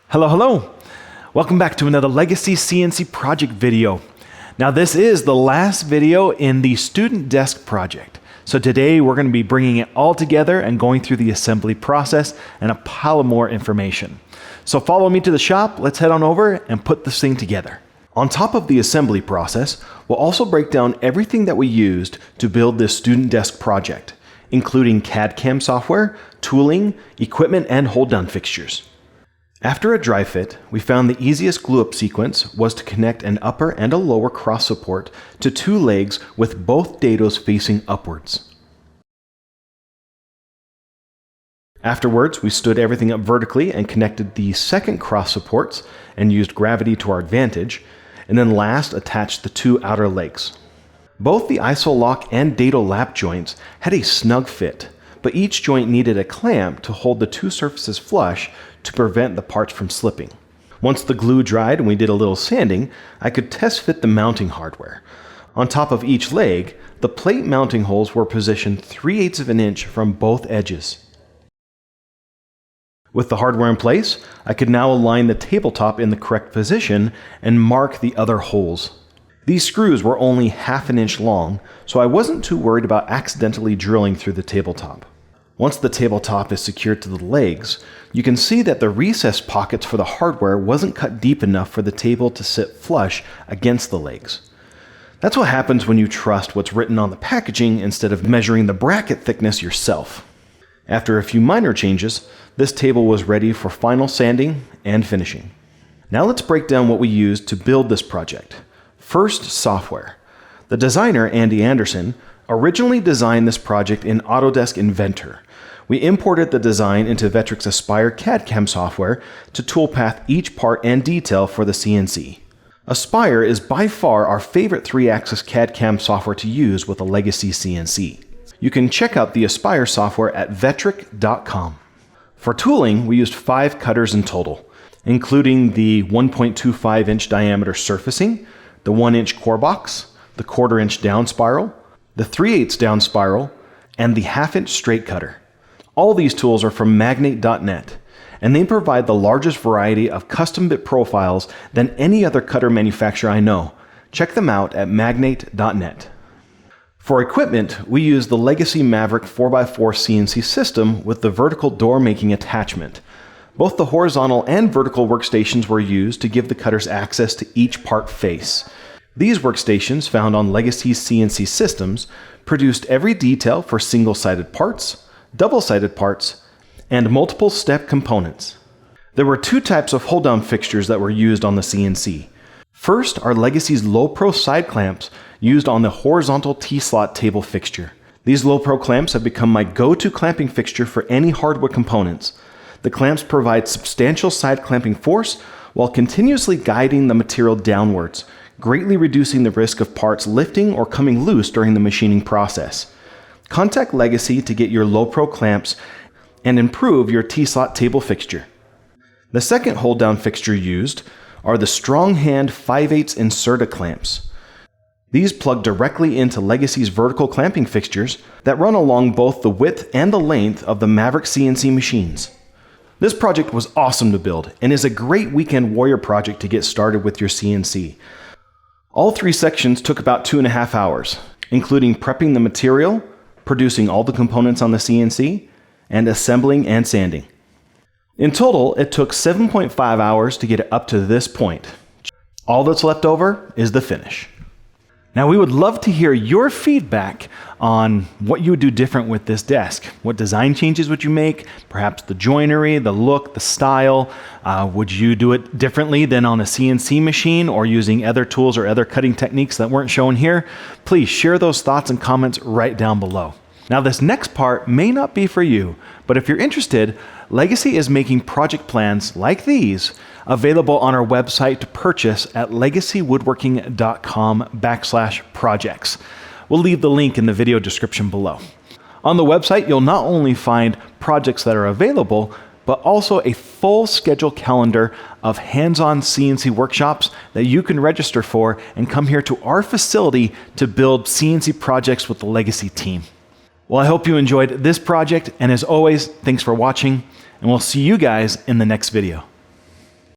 Hello. Welcome back to another Legacy CNC project video. Now this is the last video in the student desk project. So today we're going to be bringing it all together and going through the assembly process and a pile of more information. So follow me to the shop, let's head on over and put this thing together. On top of the assembly process, we'll also break down everything that we used to build this student desk project, including CAD CAM software, tooling, equipment, and hold-down fixtures. After a dry fit, we found the easiest glue-up sequence was to connect an upper and a lower cross support to two legs with both dados facing upwards. Afterwards, we stood everything up vertically and connected the second cross supports and used gravity to our advantage, and then last attached the two outer legs. Both the Isoloc and Dado lap joints had a snug fit, but each joint needed a clamp to hold the two surfaces flush to prevent the parts from slipping. Once the glue dried and we did a little sanding, I could test fit the mounting hardware. On top of each leg, the plate mounting holes were positioned 3/8 of an inch from both edges. With the hardware in place, I could now align the tabletop in the correct position and mark the other holes. These screws were only 1/2 an inch long, so I wasn't too worried about accidentally drilling through the tabletop. Once the tabletop is secured to the legs, you can see that the recess pockets for the hardware wasn't cut deep enough for the table to sit flush against the legs. That's what happens when you trust what's written on the packaging instead of measuring the bracket thickness yourself. After a few minor changes, this table was ready for final sanding and finishing. Now let's break down what we used to build this project. First, software. The designer, Andy Anderson, originally designed this project in Autodesk Inventor. We imported the design into Vectric's Aspire CAD CAM software to toolpath each part and detail for the CNC. Aspire is by far our favorite 3-axis CAD CAM software to use with a Legacy CNC. You can check out the Aspire software at vectric.com. For tooling, we used 5 cutters in total, including the 1.25 inch diameter surfacing, the 1 inch core box, the 1/4 inch down spiral, the 3/8 down spiral, and the 1/2 inch straight cutter. All these tools are from Magnate.net, and they provide the largest variety of custom bit profiles than any other cutter manufacturer I know. Check them out at Magnate.net. For equipment, we use the Legacy Maverick 4x4 CNC system with the vertical door making attachment. Both the horizontal and vertical workstations were used to give the cutters access to each part face. These workstations, found on Legacy CNC systems, produced every detail for single-sided parts, double-sided parts, and multiple step components. There were 2 types of hold-down fixtures that were used on the CNC. First are Legacy's low-pro side clamps used on the horizontal T-slot table fixture. These low-pro clamps have become my go-to clamping fixture for any hardwood components. The clamps provide substantial side clamping force while continuously guiding the material downwards, greatly reducing the risk of parts lifting or coming loose during the machining process. Contact Legacy to get your low-pro clamps and improve your T-slot table fixture. The second hold-down fixture used are the strong hand 5/8 Inserta clamps. These plug directly into Legacy's vertical clamping fixtures that run along both the width and the length of the Maverick CNC machines. This project was awesome to build and is a great weekend warrior project to get started with your CNC. All 3 sections took about 2.5 hours, including prepping the material, producing all the components on the CNC, and assembling and sanding. In total, it took 7.5 hours to get it up to this point. All that's left over is the finish. Now we would love to hear your feedback on what you would do different with this desk. What design changes would you make? Perhaps the joinery, the look, the style. Would you do it differently than on a CNC machine or using other tools or other cutting techniques that weren't shown here? Please share those thoughts and comments right down below. Now this next part may not be for you, but if you're interested, Legacy is making project plans like these available on our website to purchase at legacywoodworking.com/projects. We'll leave the link in the video description below. On the website, you'll not only find projects that are available, but also a full schedule calendar of hands-on CNC workshops that you can register for and come here to our facility to build CNC projects with the Legacy team. Well, I hope you enjoyed this project, and as always, thanks for watching, and we'll see you guys in the next video.